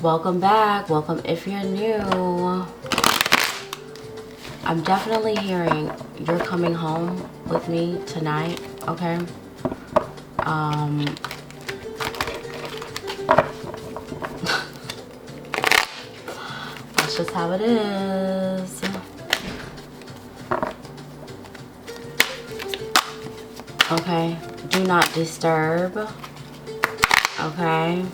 Welcome back. Welcome if you're new. I'm definitely hearing you're coming home with me tonight, okay? That's just how it is. Okay, do not disturb. Okay,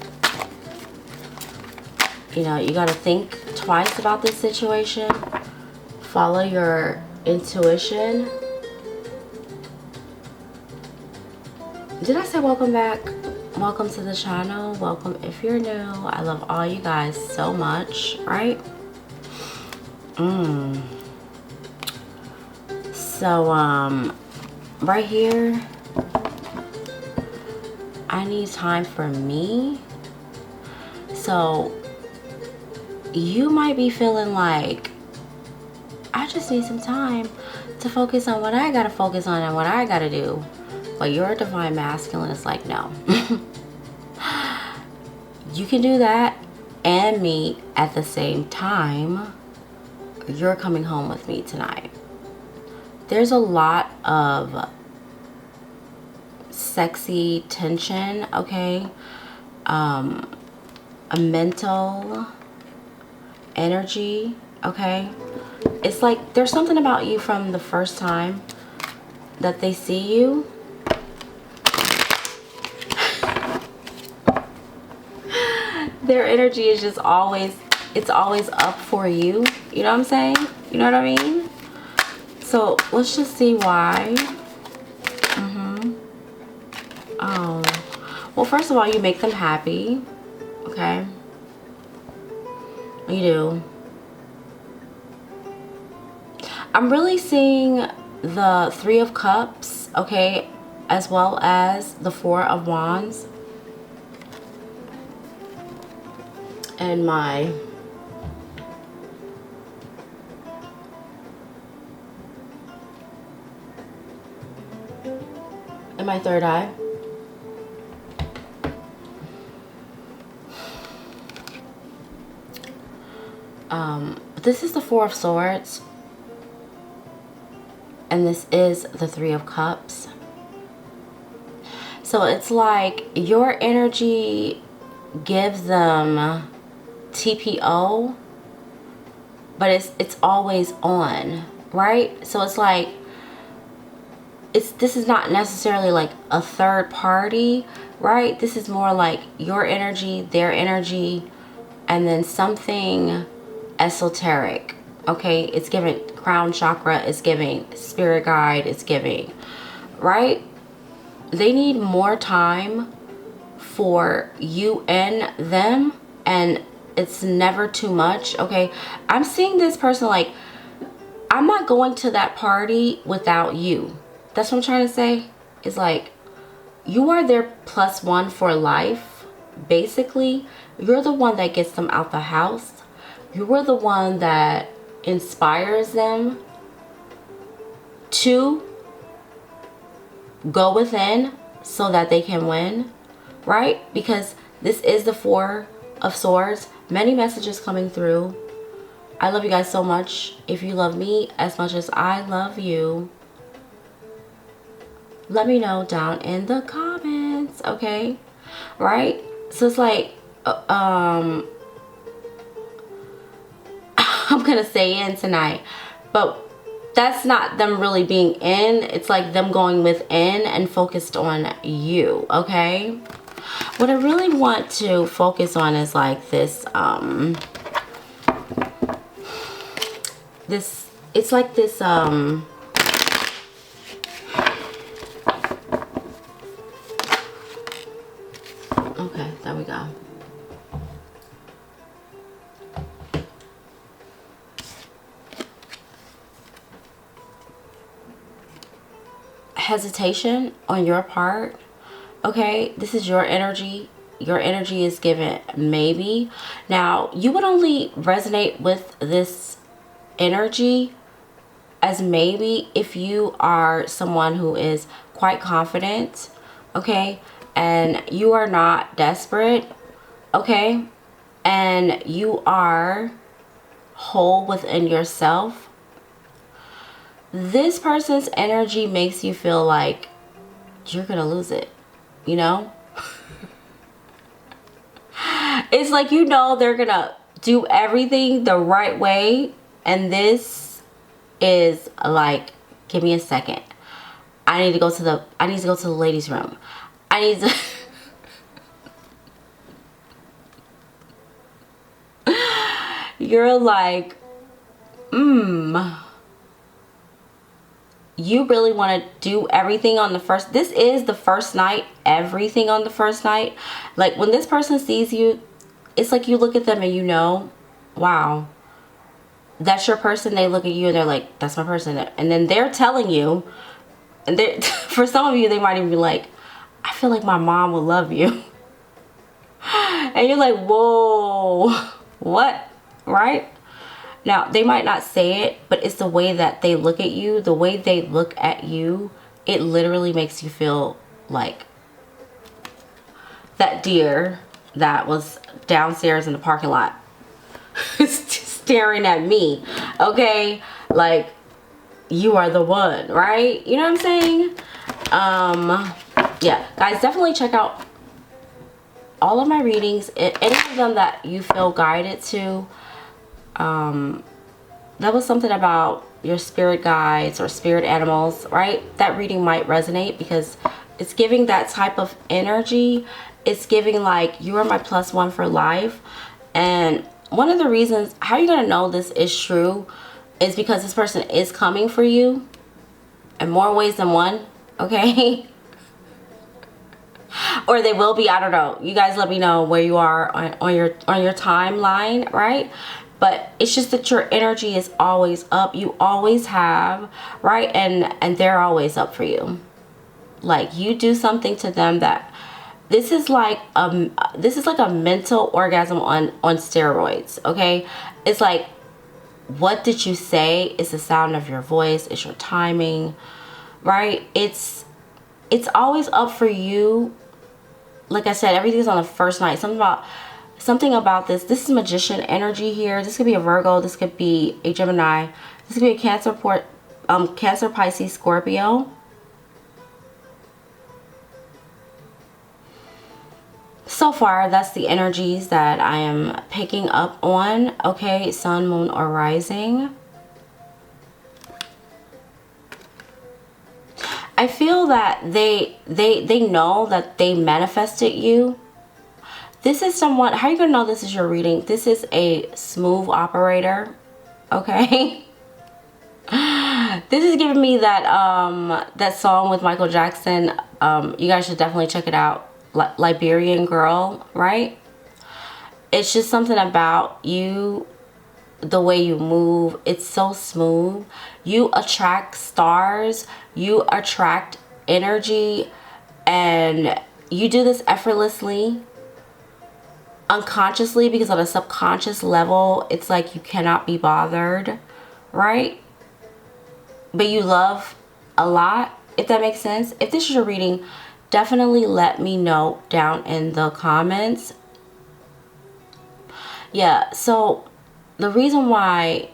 you know, you got to think twice about this situation. Follow your intuition. Did I say welcome back? Welcome to the channel. Welcome if you're new. I love all you guys so much, right? So right here, I need time for me. So you might be feeling like, I just need some time to focus on what I gotta focus on and what I gotta do. But your divine masculine is like, no. You can do that and me at the same time. You're coming home with me tonight. There's a lot of sexy tension, okay? A mental energy, okay? It's like there's something about you from the first time that they see you. Their energy is just always, it's always up for you. You know what I'm saying? You know what I mean? So let's just see why. Oh, well, first of all, you make them happy. Okay, you do. I'm really seeing the Three of Cups, okay, as well as the Four of Wands. And my third eye. This is the Four of Swords. And this is the Three of Cups. So it's like your energy gives them TPO, but it's always on, right? So it's like this is not necessarily like a third party, right? This is more like your energy, their energy, and then something esoteric. Okay, it's giving crown chakra, it's giving spirit guide, it's giving, right? They need more time for you and them, and it's never too much. Okay, I'm seeing this person like, I'm not going to that party without you. That's what I'm trying to say. It's like you are their +1 for life. Basically, you're the one that gets them out the house. You were the one that inspires them to go within so that they can win, right? Because this is the Four of Swords. Many messages coming through. I love you guys so much. If you love me as much as I love you, let me know down in the comments, okay? Right? So it's like I'm gonna say in tonight, but that's not them really being in. It's like them going within and focused on you, okay? What I really want to focus on is like this it's like this okay, there we go. Hesitation on your part, okay? This is your energy. Your energy is given maybe. Now, you would only resonate with this energy as maybe if you are someone who is quite confident, okay? And you are not desperate, okay? and you are whole within yourself, this person's energy makes you feel like you're gonna lose it, you know? It's like, you know, they're gonna do everything the right way, and this is like, give me a second. I need to go to the ladies' room. I need to you're like, you really want to do everything on the first, this is the first night, everything on the first night. Like, when this person sees you, it's like you look at them and you know, wow, that's your person. They look at you and they're like, that's my person. And then they're telling you, and they for some of you, they might even be like, I feel like my mom will love you. And you're like, whoa, what? Right? Now, they might not say it, but it's the way that they look at you, the way they look at you, it literally makes you feel like that deer that was downstairs in the parking lot staring at me, okay? Like, you are the one, right? You know what I'm saying? Yeah, guys, definitely check out all of my readings, any of them that you feel guided to. That was something about your spirit guides or spirit animals, right? That reading might resonate because it's giving that type of energy. It's giving like, you are my +1 for life. And one of the reasons how you're gonna know this is true is because this person is coming for you in more ways than one, okay? Or they will be, I don't know. You guys let me know where you are on your timeline, right? But it's just that your energy is always up. You always have, right? And they're always up for you. Like, you do something to them that this is like a mental orgasm on steroids, okay? It's like, what did you say? It's the sound of your voice. It's your timing, right? It's always up for you. Like I said, everything's on the first night. Something about this is magician energy here. This could be a Virgo. This could be a Gemini. This could be a Cancer, Pisces, Scorpio. So far, that's the energies that I am picking up on. Okay, Sun, Moon, or Rising. I feel that they know that they manifested you. This is someone, how are you gonna know this is your reading? This is a smooth operator, okay? This is giving me that that song with Michael Jackson. You guys should definitely check it out. Liberian Girl, right? It's just something about you, the way you move. It's so smooth. You attract stars. You attract energy, and you do this effortlessly, unconsciously, because on a subconscious level, it's like you cannot be bothered, right? But you love a lot, if that makes sense. If this is your reading, definitely let me know down in the comments. Yeah, so the reason why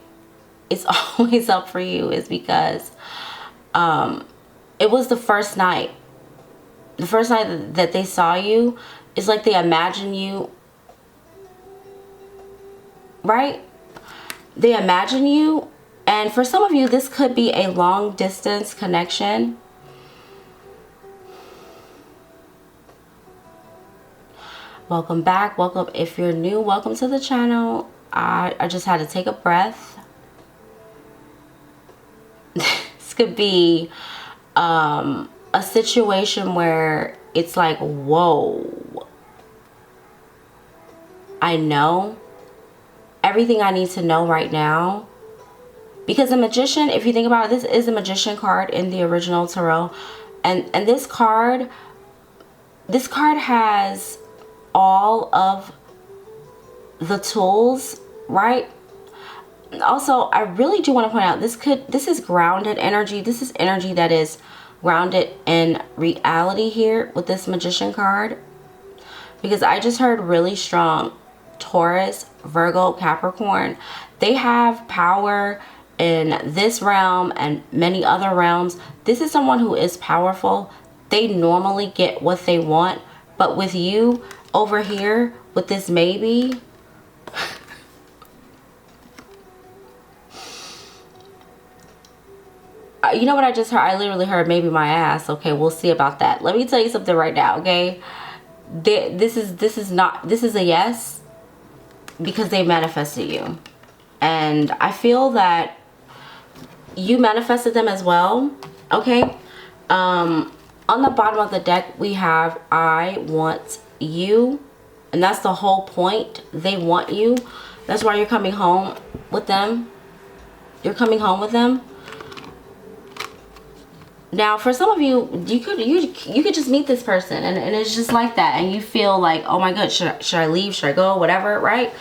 it's always up for you is because it was the first night. The first night that they saw you, it's like they imagine you, right? They imagine you, and for some of you, this could be a long distance connection. Welcome back. Welcome. If you're new, welcome to the channel. I just had to take a breath. This could be a situation where it's like, whoa, I know everything I need to know right now. Because a magician, if you think about it, this is a magician card in the original tarot. And this card has all of the tools, right? Also, I really do want to point out, this is grounded energy. This is energy that is grounded in reality here with this magician card, because I just heard really strong Taurus, Virgo, Capricorn, they have power in this realm and many other realms. This is someone who is powerful. They normally get what they want. But with you over here, with this maybe, you know what I just heard? I literally heard maybe my ass. Okay, we'll see about that. Let me tell you something right now, okay? This is a yes, because they manifested you. And I feel that you manifested them as well, okay? On the bottom of the deck, we have I want you. And that's the whole point. They want you. That's why you're coming home with them. You're coming home with them. Now, for some of you, you could just meet this person and it's just like that. And you feel like, oh my God, should I leave? Should I go? Whatever, right?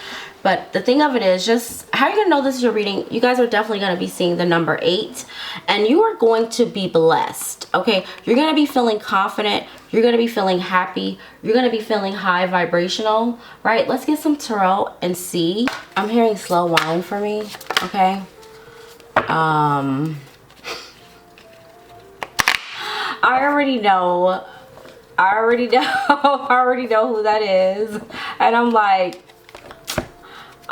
But the thing of it is, just how you're going to know this is your reading, you guys are definitely going to be seeing the number 8. And you are going to be blessed, okay? You're going to be feeling confident. You're going to be feeling happy. You're going to be feeling high vibrational, right? Let's get some tarot and see. I'm hearing slow wine for me, okay? I already know who that is. And I'm like,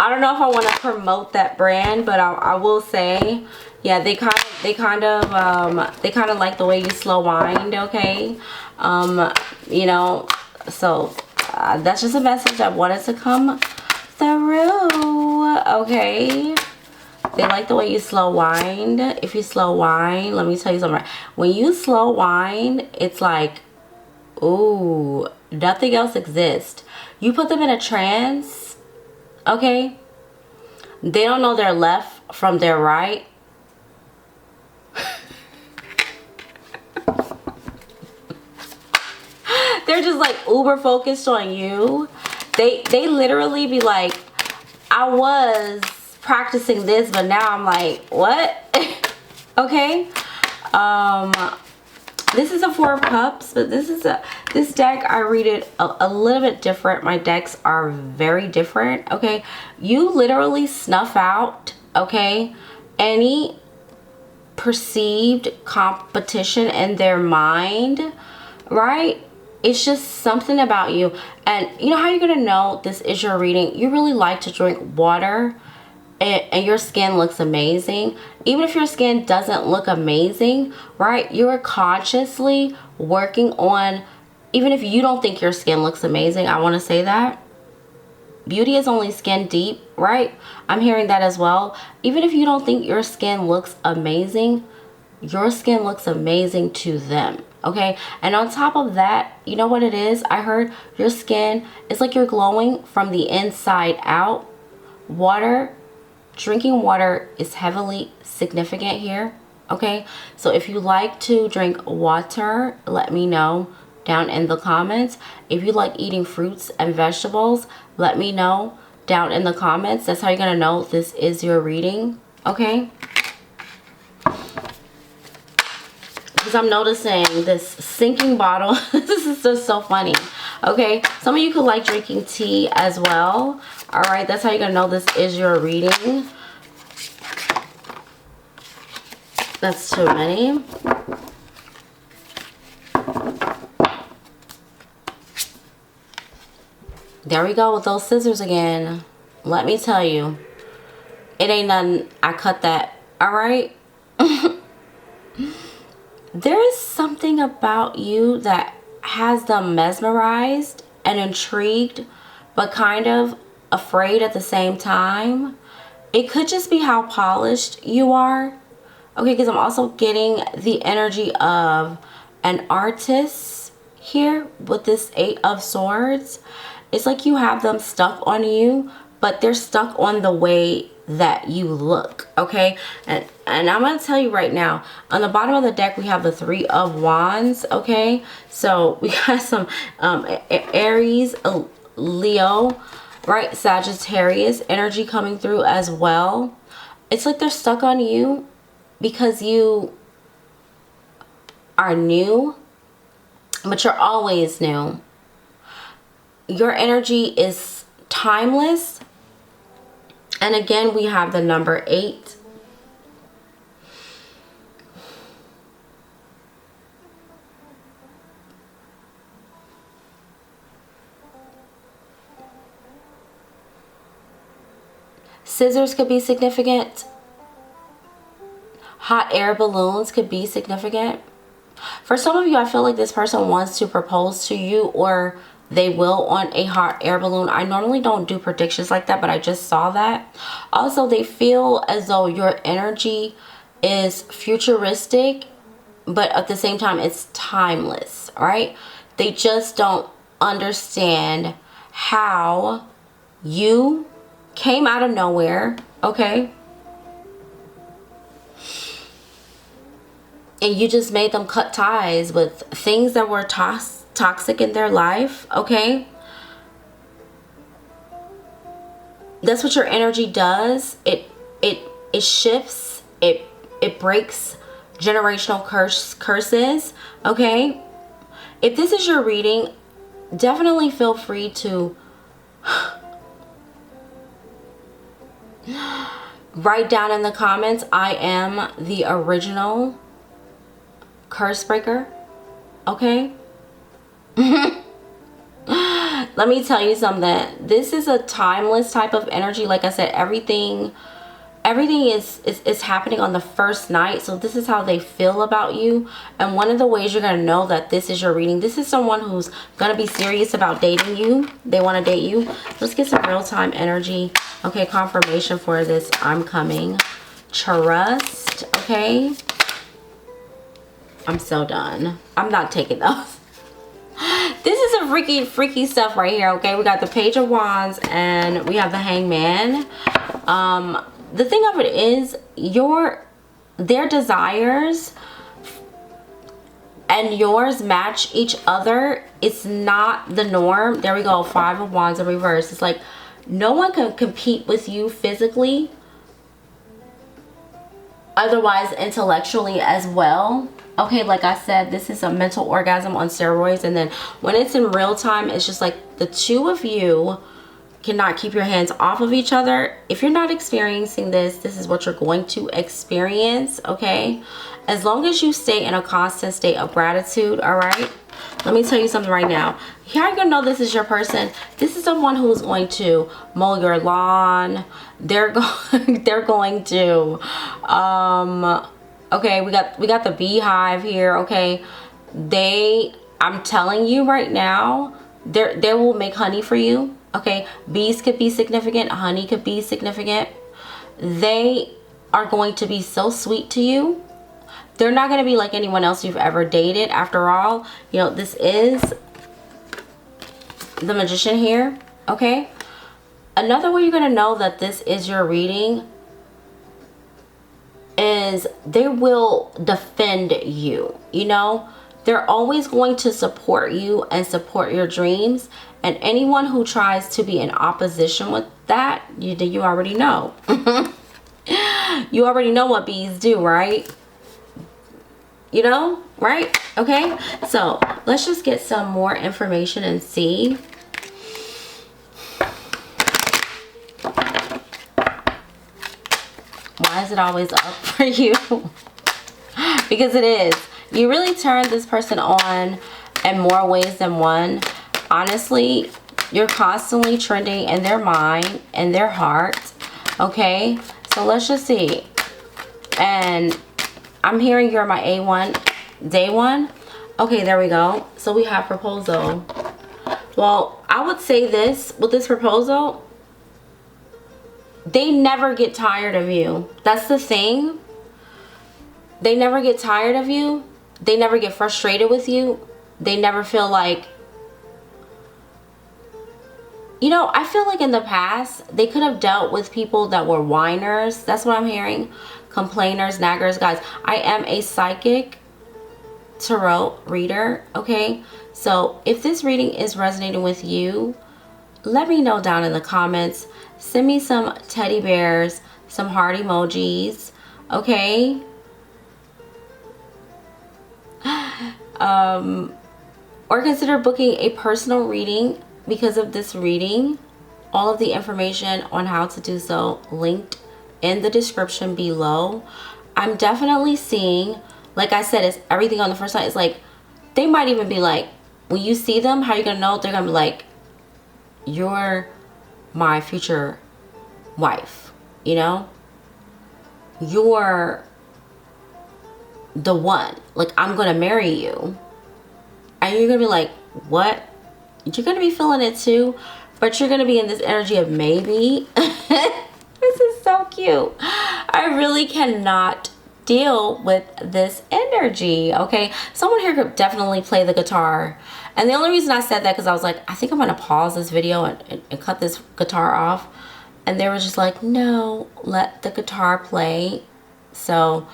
I don't know if I want to promote that brand, but I will say, yeah, they kind of like the way you slow wind, okay? You know, so that's just a message I wanted to come through, okay? They like the way you slow wind. If you slow wind, let me tell you something. When you slow wind, it's like, ooh, nothing else exists. You put them in a trance, okay? They don't know their left from their right. They're just like uber focused on you. They literally be like, I was practicing this, but now I'm like, what? Okay. This is a 4 of Cups, but this deck, I read it a little bit different. My decks are very different, okay? You literally snuff out, okay, any perceived competition in their mind, right? It's just something about you. And you know how you're gonna know this is your reading? You really like to drink water. And your skin looks amazing. Even if your skin doesn't look amazing, right? You're consciously working on, even if you don't think your skin looks amazing, I want to say that. Beauty is only skin deep, right? I'm hearing that as well. Even if you don't think your skin looks amazing, your skin looks amazing to them, okay? And on top of that, you know what it is? I heard your skin, it's like you're glowing from the inside out. Drinking water is heavily significant here, okay? So if you like to drink water, let me know down in the comments. If you like eating fruits and vegetables, let me know down in the comments. That's how you're gonna know this is your reading, okay? Because I'm noticing this sinking bottle. This is just so funny, okay? Some of you could like drinking tea as well. All right, that's how you're gonna know this is your reading. That's too many. There we go with those scissors again. Let me tell you, it ain't nothing. I cut that. All right. There is something about you that has them mesmerized and intrigued, but kind of afraid at the same time. It could just be how polished you are, okay? Because I'm also getting the energy of an artist here with this 8 of Swords. It's like you have them stuck on you, but they're stuck on the way that you look, okay? And I'm gonna tell you right now, on the bottom of the deck we have the 3 of Wands, okay? So we got some Aries, Leo, right, Sagittarius energy coming through as well. It's like they're stuck on you because you are new, but you're always new. Your energy is timeless. And again, we have the number 8. Scissors could be significant. Hot air balloons could be significant. For some of you, I feel like this person wants to propose to you, or they will on a hot air balloon. I normally don't do predictions like that, but I just saw that. Also, they feel as though your energy is futuristic, but at the same time, it's timeless, right? They just don't understand how you came out of nowhere, okay? And you just made them cut ties with things that were toxic in their life, okay? That's what your energy does. It shifts. It breaks generational curses, okay? If this is your reading, definitely feel free to write down in the comments, I am the original curse breaker, okay? Let me tell you something. This is a timeless type of energy. Like I said, everything is happening on the first night. So this is how they feel about you. And one of the ways you're going to know that this is your reading, this is someone who's going to be serious about dating you. They want to date you. Let's get some real-time energy. Okay, confirmation for this. I'm coming. Trust. Okay. I'm so done. I'm not taking those. This is some freaky stuff right here, okay? We got the Page of Wands and we have the Hangman. The thing of it is, their desires and yours match each other. It's not the norm. There we go. 5 of Wands in reverse. It's like no one can compete with you physically, otherwise intellectually as well. Okay, like I said, this is a mental orgasm on steroids. And then when it's in real time, it's just like the two of you cannot keep your hands off of each other. If you're not experiencing this, this is what you're going to experience, okay? As long as you stay in a constant state of gratitude, all right? Let me tell you something right now. How are you gonna know this is your person? This is someone who's going to mow your lawn. They're going to okay, we got the beehive here, okay? I'm telling you right now, they will make honey for you, okay? Bees could be significant, honey could be significant. They are going to be so sweet to you. They're not going to be like anyone else you've ever dated. After all, you know, this is the Magician here, okay? Another way you're going to know that this is your reading is they will defend you, you know? They're always going to support you and support your dreams. And anyone who tries to be in opposition with that, you already know. You already know what bees do, right? You know, right? Okay, so let's just get some more information and see. Why is it always up for you? Because it is. You really turn this person on in more ways than one. Honestly, you're constantly trending in their mind and their heart. Okay, so let's just see. And I'm hearing you're my A1, day one. Okay, there we go. So we have proposal. Well, I would say this with this proposal, they never get tired of you. That's the thing. They never get tired of you. They never get frustrated with you. They never feel like, you know, I feel like in the past, they could have dealt with people that were whiners. That's what I'm hearing. Complainers, naggers. Guys, I am a psychic tarot reader, okay? So if this reading is resonating with you, let me know down in the comments. Send me some teddy bears, some heart emojis, okay? Or consider booking a personal reading because of this reading. all of the information on how to do so linked in the description below. I'm definitely seeing, like I said, it's everything on the first side. It's like, they might even be like, when you see them, how are you gonna know? They're gonna be like, you're my future wife, you know? You're the one. Like, I'm gonna marry you. And you're gonna be like, what? You're gonna be feeling it too, but you're gonna be in this energy of maybe. This is so cute. I really cannot deal with this energy. Okay, someone here could definitely play the guitar, and the only reason I said that because I was like, I think I'm gonna pause this video and cut this guitar off, and they were just like, no, let the guitar play. So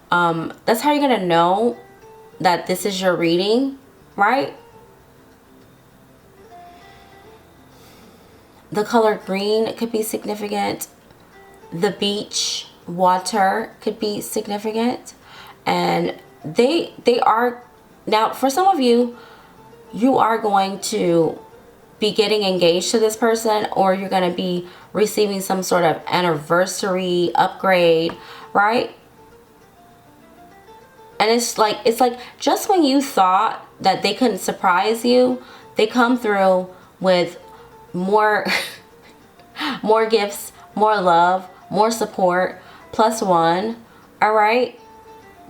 that's how you're gonna know that this is your reading, right? The color green could be significant. The beach water could be significant. And they are, now for some of you, you are going to be getting engaged to this person, or you're going to be receiving some sort of anniversary upgrade, right? And it's like just when you thought that they couldn't surprise you, they come through with more more gifts, more love, more support, +1. All right,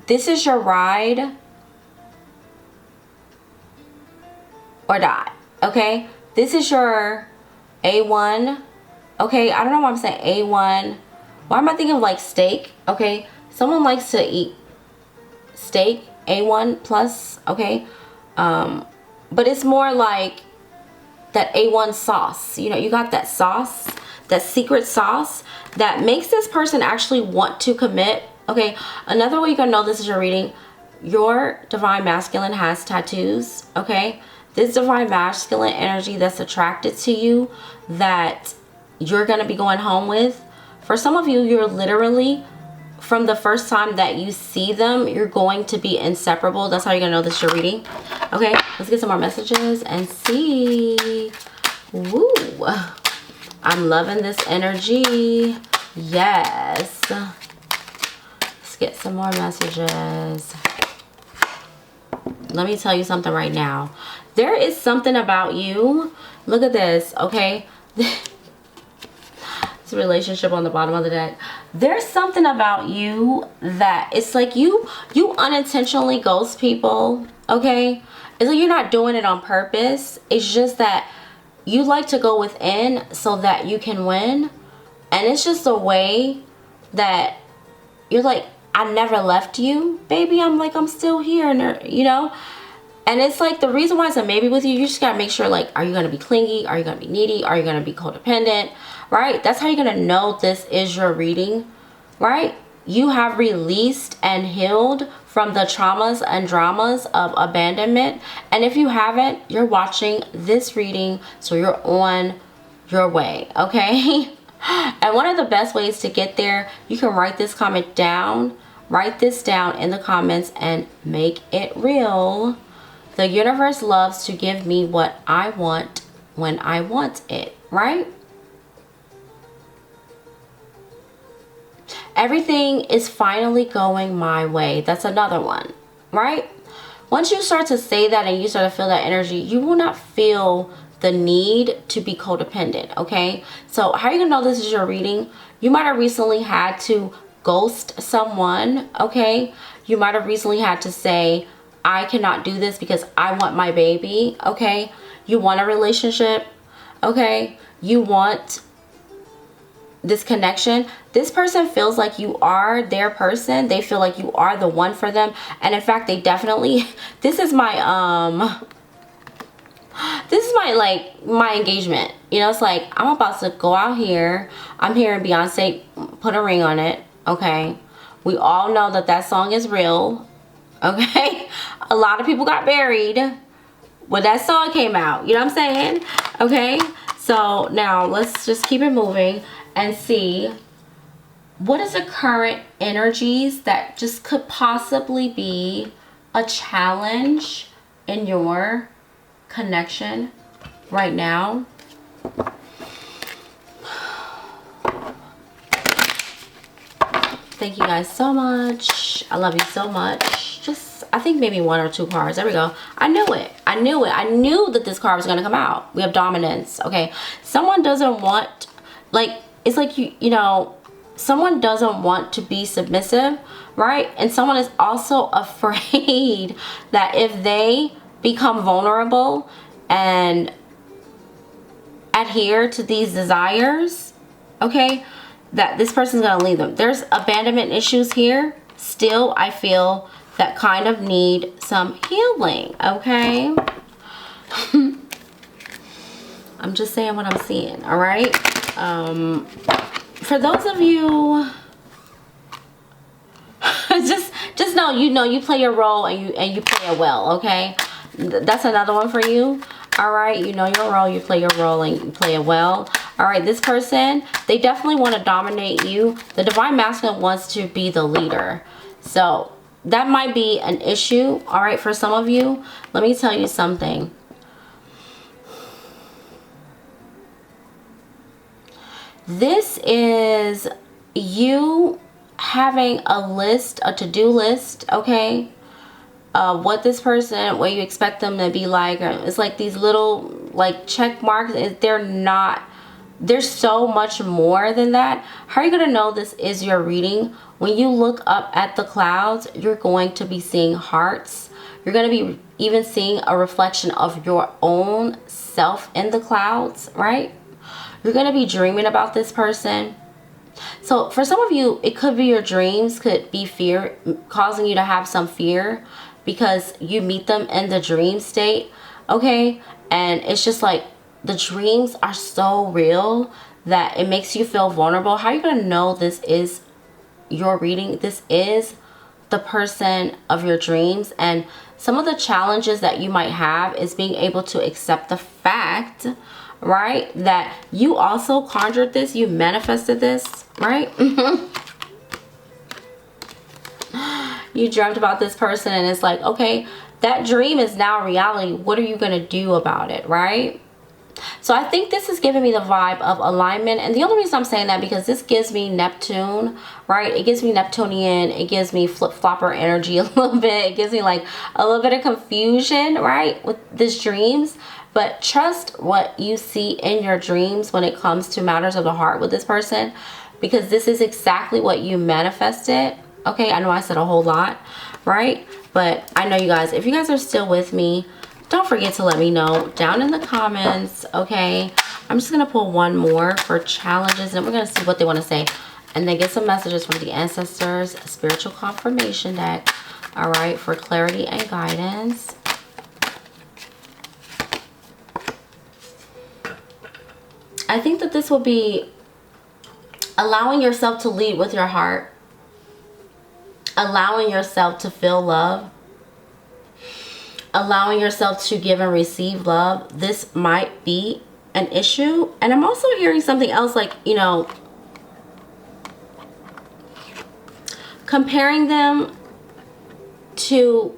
this is your ride or die. Okay, this is your A1. Okay, I don't know why I'm saying A1. Why am I thinking of like steak? Okay, someone likes to eat steak, A1 plus. Okay, but it's more like that A1 sauce. You know, you got that sauce, that secret sauce that makes this person actually want to commit. Okay, another way you can know this is your reading, your divine masculine has tattoos. Okay, this divine masculine energy that's attracted to you, that you're going to be going home with. For some of you, you're literally, from the first time that you see them, you're going to be inseparable. That's how you're going to know this is your reading. Okay, let's get some more messages and see. Woo. I'm loving this energy. Yes. Let's get some more messages. Let me tell you something right now. There is something about you. Look at this, okay? This relationship on the bottom of the deck. There's something about you that it's like you unintentionally ghost people, okay? It's like you're not doing it on purpose. It's just that you like to go within so that you can win. And it's just a way that you're like, I never left you, baby. I'm still here, and you know? And it's like the reason why it's a maybe with you, you just gotta make sure, like, are you gonna be clingy? Are you gonna be needy? Are you gonna be codependent? Right? That's how you're gonna know this is your reading, right? You have released and healed from the traumas and dramas of abandonment. And if you haven't, you're watching this reading, so you're on your way, okay? And one of the best ways to get there, you can write this comment down. Write this down in the comments and make it real. The universe loves to give me what I want when I want it, right? Everything is finally going my way. That's another one, right? Once you start to say that and you start to feel that energy, you will not feel the need to be codependent, okay? So how are you gonna know this is your reading? You might have recently had to ghost someone, okay? You might have recently had to say, I cannot do this because I want my baby, okay? You want a relationship, okay? You want this connection. This person feels like you are their person. They feel like you are the one for them. And in fact, they definitely, this is my like my engagement. You know, it's like I'm about to go out here. I'm hearing Beyonce put a ring on it, okay? We all know that that song is real, okay? A lot of people got buried when that song came out. You know what I'm saying? Okay, so now let's just keep it moving and see what is the current energies that just could possibly be a challenge in your connection right now. Thank you guys so much. I love you so much. Just, I think maybe 1 or 2 cards. There we go. I knew it. I knew it. I knew that this card was going to come out. We have dominance. Okay. Someone doesn't want, like, it's like you know, someone doesn't want to be submissive, right? And someone is also afraid that if they become vulnerable and adhere to these desires, okay, that this person's gonna leave them. There's abandonment issues here. Still, I feel that kind of need some healing, okay? I'm just saying what I'm seeing, all right? For those of you, just know, you play your role and you play it well, okay? That's another one for you. All right, you know your role, you play your role, and you play it well. All right, this person, they definitely want to dominate you. The divine masculine wants to be the leader. So that might be an issue, all right, for some of you. Let me tell you something. This is you having a list, a to-do list, okay? What this person, what you expect them to be like. It's like these little like check marks. They're not, there's so much more than that. How are you going to know this is your reading? When you look up at the clouds, you're going to be seeing hearts. You're going to be even seeing a reflection of your own self in the clouds, right? You're going to be dreaming about this person. So for some of you, it could be your dreams could be fear, causing you to have some fear because you meet them in the dream state, okay? And it's just like the dreams are so real that it makes you feel vulnerable. How are you going to know this is your reading? This is the person of your dreams. And some of the challenges that you might have is being able to accept the fact, right, that you also conjured this, you manifested this, right? You dreamt about this person and it's like, okay, that dream is now reality. What are you going to do about it, right? So I think this is giving me the vibe of alignment. And the only reason I'm saying that because this gives me Neptune, right? It gives me Neptunian. It gives me flip-flopper energy a little bit. It gives me like a little bit of confusion, right, with this dreams. But trust what you see in your dreams when it comes to matters of the heart with this person, because this is exactly what you manifested. Okay, I know I said a whole lot, right? But I know you guys, if you guys are still with me, don't forget to let me know down in the comments, okay? I'm just going to pull one more for challenges, and we're going to see what they want to say. And then get some messages from the Ancestors Spiritual Confirmation deck, all right, for clarity and guidance. I think that this will be allowing yourself to lead with your heart, allowing yourself to feel love, allowing yourself to give and receive love. This might be an issue. And I'm also hearing something else, like, you know, comparing them to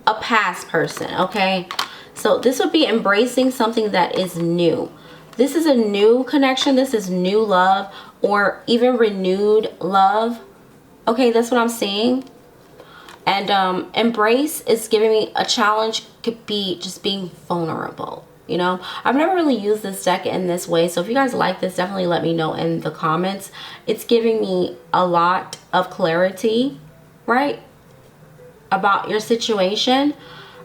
a past person, okay? So this would be embracing something that is new. This is a new connection. This is new love, or even renewed love. Okay, that's what I'm seeing. And embrace is giving me a challenge, could be just being vulnerable. You know, I've never really used this deck in this way. So if you guys like this, definitely let me know in the comments. It's giving me a lot of clarity, right, about your situation,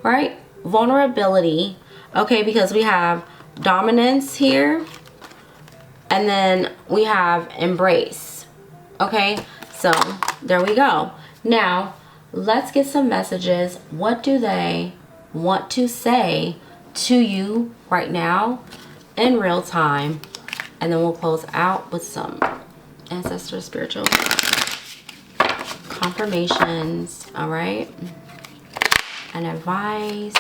right? Vulnerability, okay, because we have dominance here, and then we have embrace, okay? So there we go. Now let's get some messages. What do they want to say to you right now in real time? And then we'll close out with some ancestor spiritual confirmations, all right, and advice.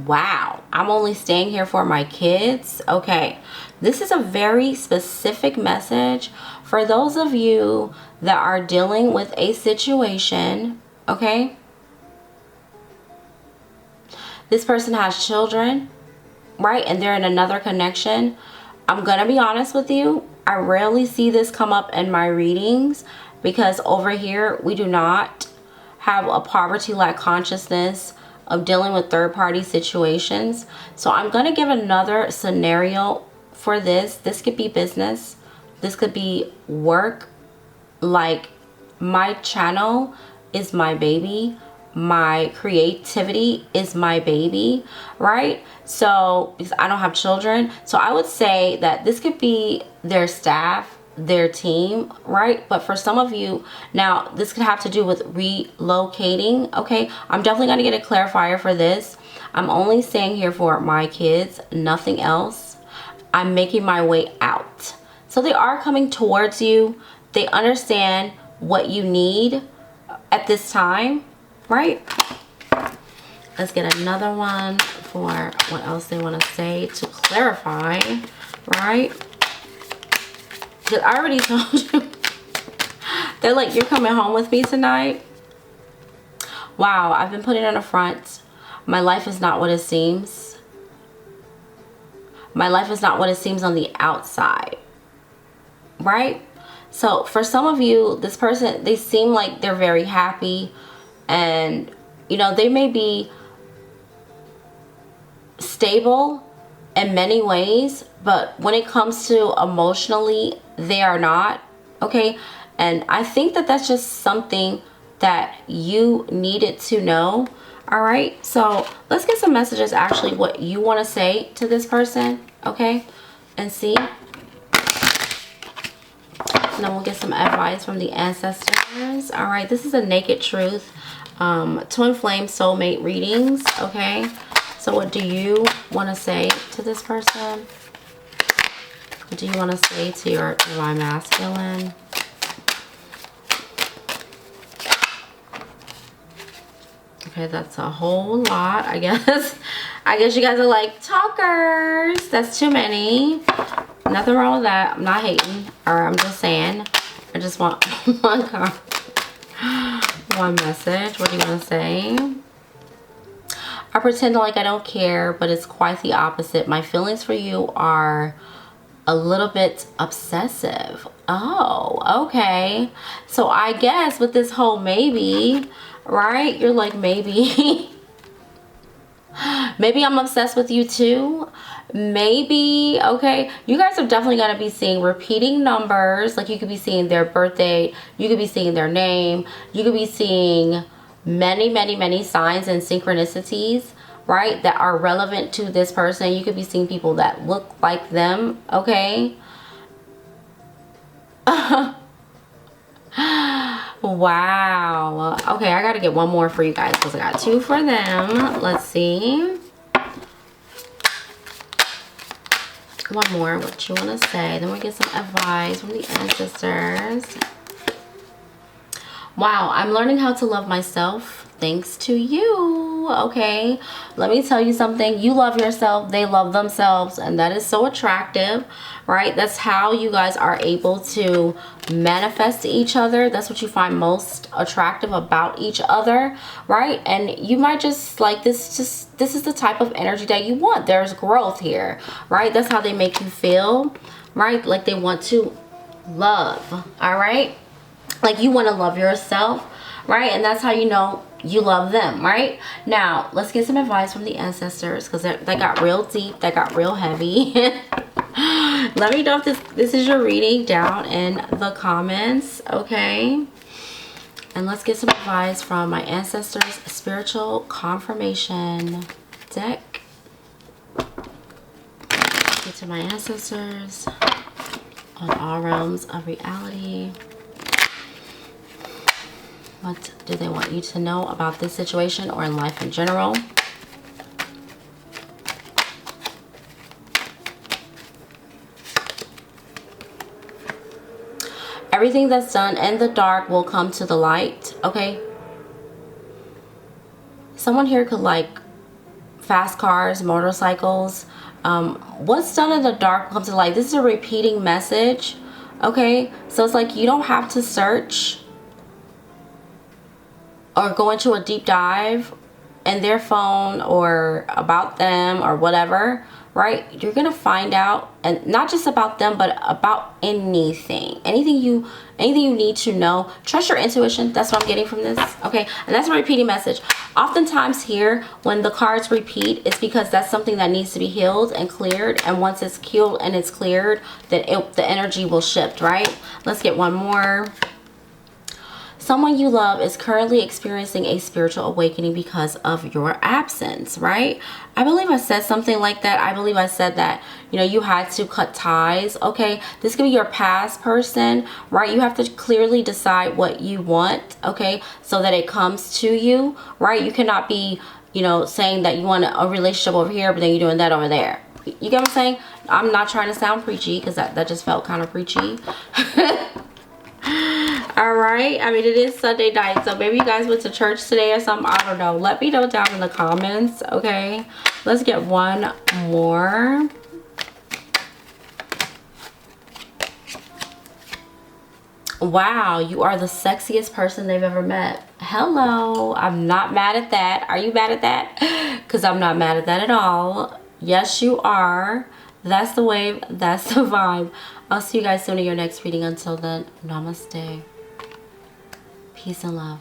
Wow, I'm only staying here for my kids. Okay, this is a very specific message for those of you that are dealing with a situation, okay? This person has children, right? And they're in another connection. I'm gonna be honest with you, I rarely see this come up in my readings, because over here we do not have a poverty-like consciousness of dealing with third-party situations. So I'm gonna give another scenario for this. This could be business, this could be work. Like, my channel is my baby, my creativity is my baby, right? So because I don't have children, so I would say that this could be their staff, their team, right? But for some of you, now this could have to do with relocating. Okay, I'm definitely going to get a clarifier for this. I'm only saying here for my kids, nothing else. I'm making my way out. So they are coming towards you. They understand what you need at this time, right? Let's get another one for what else they want to say to clarify, right? Because I already told you. They're like, you're coming home with me tonight. Wow, I've been putting on a front. My life is not what it seems. My life is not what it seems on the outside, right? So for some of you, this person, they seem like they're very happy, and you know, they may be stable in many ways, but when it comes to emotionally, they are not. Okay, and I think that that's just something that you needed to know. All right, so let's get some messages, actually, what you want to say to this person, okay, and see. And then we'll get some advice from the ancestors. All right, this is a naked truth, twin flame soulmate readings. Okay, so what do you want to say to this person? What do you want to say to your divine masculine? Okay, that's a whole lot, I guess. I guess you guys are like, talkers, that's too many. Nothing wrong with that. I'm not hating, or I'm just saying. I just want one card, one message. What do you want to say? I pretend like I don't care, but it's quite the opposite. My feelings for you are a little bit obsessive. Oh, okay. So I guess with this whole maybe, right? You're like, maybe. Maybe I'm obsessed with you too. Maybe, okay, you guys are definitely going to be seeing repeating numbers. Like, you could be seeing their birthday, you could be seeing their name, you could be seeing many signs and synchronicities, right, that are relevant to this person. You could be seeing people that look like them, okay. Wow. Okay, I gotta get one more for you guys because I got two for them. Let's see. One more, what you want to say. Then we get some advice from the ancestors. Wow, I'm learning how to love myself thanks to you. Okay, let me tell you something. You love yourself, they love themselves, and that is so attractive, right? That's how you guys are able to manifest each other. That's what you find most attractive about each other, right? And you might just like this, this is the type of energy that you want. There's growth here, right? That's how they make you feel, right? Like they want to love, all right? Like you want to love yourself, right? And that's how you know you love them, right? Now, let's get some advice from the ancestors because they got real deep, they got real heavy. Let me know if this is your reading down in the comments, okay? And let's get some advice from my ancestors' spiritual confirmation deck. Get to my ancestors on all realms of reality. What do they want you to know about this situation or in life in general? Everything that's done in the dark will come to the light, okay? Someone here could like fast cars, motorcycles. What's done in the dark will come to the light. This is a repeating message, okay? So it's like you don't have to search or go into a deep dive in their phone or about them or whatever, right? You're gonna find out, and not just about them, but about anything you need to know. Trust your intuition. That's what I'm getting from this. Okay, and that's a repeating message. Oftentimes here, when the cards repeat, it's because that's something that needs to be healed and cleared, and once it's healed and it's cleared, then the energy will shift, right? Let's get one more. Someone you love is currently experiencing a spiritual awakening because of your absence, right? I believe I said something like that. I believe I said that, you know, you had to cut ties, okay? This could be your past person, right? You have to clearly decide what you want, okay? So that it comes to you, right? You cannot be, you know, saying that you want a relationship over here, but then you're doing that over there. You get what I'm saying? I'm not trying to sound preachy because that just felt kind of preachy. All right, I mean, it is Sunday night, so maybe you guys went to church today or something. I don't know. Let me know down in the comments. Okay, let's get one more. Wow, you are the sexiest person they've ever met. Hello, I'm not mad at that. Are you mad at that? Because I'm not mad at that at all. Yes, you are. That's the wave. That's the vibe. I'll see you guys soon in your next reading. Until then, namaste. Peace and love.